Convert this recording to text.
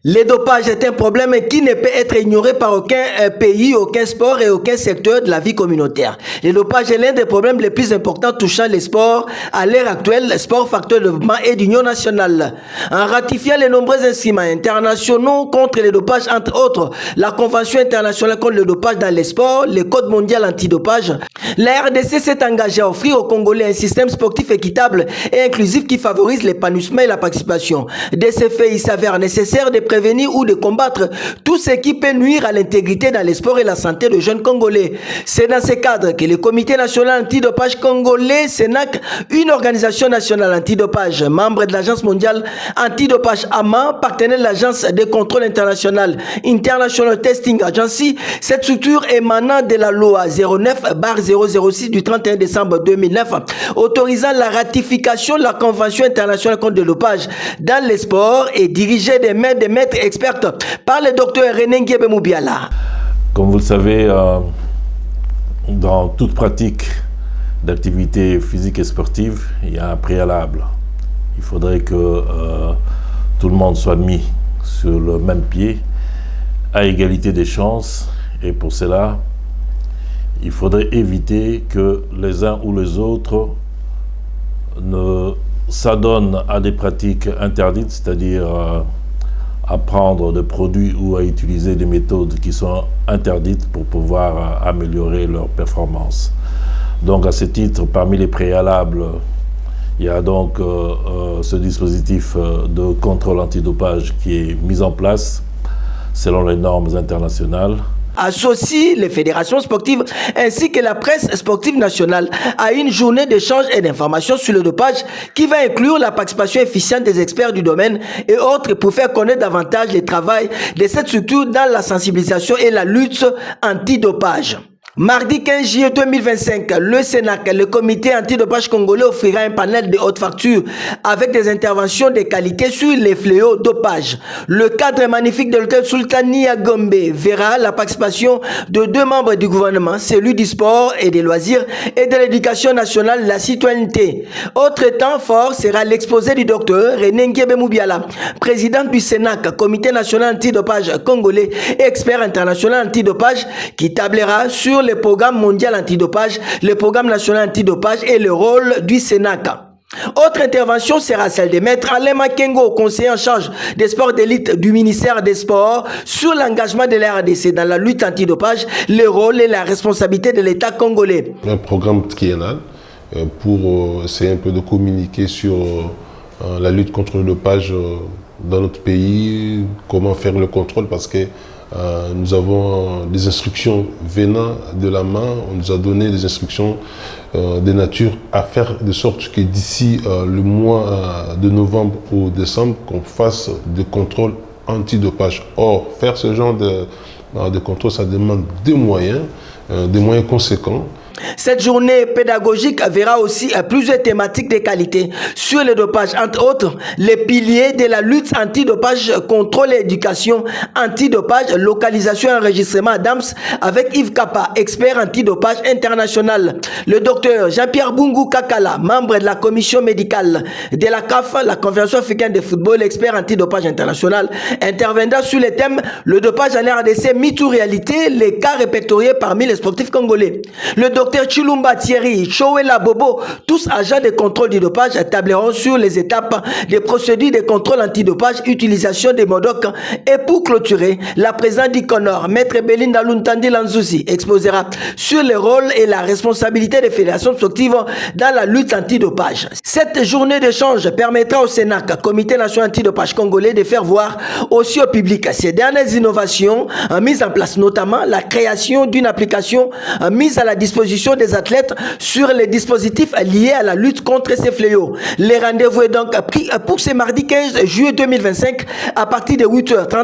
Le dopage est un problème qui ne peut être ignoré par aucun pays, aucun sport et aucun secteur de la vie communautaire. Le dopage est l'un des problèmes les plus importants touchant les sports à l'heure actuelle, sport facteur de développement et d'union nationale. En ratifiant les nombreux instruments internationaux contre le dopage, entre autres la Convention internationale contre le dopage dans les sports, le Code mondial antidopage, la RDC s'est engagée à offrir aux Congolais un système sportif équitable et inclusif qui favorise l'épanouissement et la participation. De ce fait, il s'avère nécessaire de prévenir ou de combattre tout ce qui peut nuire à l'intégrité dans les sports et la santé de jeunes Congolais. C'est dans ce cadre que le Comité national antidopage congolais, CENAC, une organisation nationale antidopage, membre de l'Agence mondiale antidopage AMA, partenaire de l'Agence de contrôle international International Testing Agency, cette structure émanant de la loi 09/006 du 31 décembre 2009, autorisant la ratification de la Convention internationale contre le dopage dans les sports et dirigée des mains des maîtres experts par le docteur René Nguebe Moubiala. Comme vous le savez, dans toute pratique d'activité physique et sportive, il y a un préalable. Il faudrait que tout le monde soit mis sur le même pied, à égalité des chances, et pour cela, il faudrait éviter que les uns ou les autres ne s'adonnent à des pratiques interdites, c'est-à-dire à prendre des produits ou à utiliser des méthodes qui sont interdites pour pouvoir améliorer leur performance. Donc à ce titre, parmi les préalables, il y a donc ce dispositif de contrôle antidopage qui est mis en place selon les normes internationales. Associe les fédérations sportives ainsi que la presse sportive nationale à une journée d'échange et d'information sur le dopage qui va inclure la participation efficiente des experts du domaine et autres pour faire connaître davantage le travail de cette structure dans la sensibilisation et la lutte anti-dopage. Mardi 15 juillet 2025, le CENAC, le comité antidopage congolais, offrira un panel de haute facture avec des interventions de qualité sur les fléaux dopage. Le cadre magnifique de l'hôtel Sultani à Gombe verra la participation de 2 membres du gouvernement, celui du sport et des loisirs et de l'éducation nationale, la citoyenneté. Autre temps fort sera l'exposé du docteur René Nguebe Moubiala, président du CENAC, comité national antidopage congolais et expert international antidopage, qui tablera sur le programme mondial antidopage, le programme national antidopage et le rôle du CENAC. Autre intervention sera celle de Maître Alain Makengo, conseiller en charge des sports d'élite du ministère des Sports, sur l'engagement de la RDC dans la lutte antidopage, le rôle et la responsabilité de l'État congolais. Un programme triennal pour essayer un peu de communiquer sur la lutte contre le dopage dans notre pays, comment faire le contrôle, parce que nous avons des instructions venant de la main, on nous a donné des instructions de nature à faire de sorte que d'ici le mois de novembre ou décembre, qu'on fasse des contrôles antidopage. Or, faire ce genre de contrôle, ça demande des moyens conséquents. Cette journée pédagogique verra aussi plusieurs thématiques de qualité sur le dopage, entre autres les piliers de la lutte antidopage, contrôle et éducation antidopage, localisation et enregistrement ADAMS avec Yves Kappa, expert antidopage international. Le docteur Jean-Pierre Bungu Kakala, membre de la commission médicale de la CAF, la Confédération africaine de football, expert antidopage international, interviendra sur le thème le dopage en RDC, mythe ou réalité, les cas répertoriés parmi les sportifs congolais. Le docteur Chilumba Thierry, Chowela Bobo, tous agents de contrôle du dopage, tableront sur les étapes des procédures de contrôle antidopage, utilisation des MODOC. Et pour clôturer, la présidente d'Iconor, Maître Belinda Luntandi Lanzouzi, exposera sur le rôle et la responsabilité des fédérations sportives dans la lutte antidopage. Cette journée d'échange permettra au CENAC, Comité national antidopage congolais, de faire voir aussi au public ces dernières innovations mises en place, notamment la création d'une application mise à la disposition des athlètes sur les dispositifs liés à la lutte contre ces fléaux. Le rendez-vous est donc pris pour ce mardi 15 juillet 2025 à partir de 8h30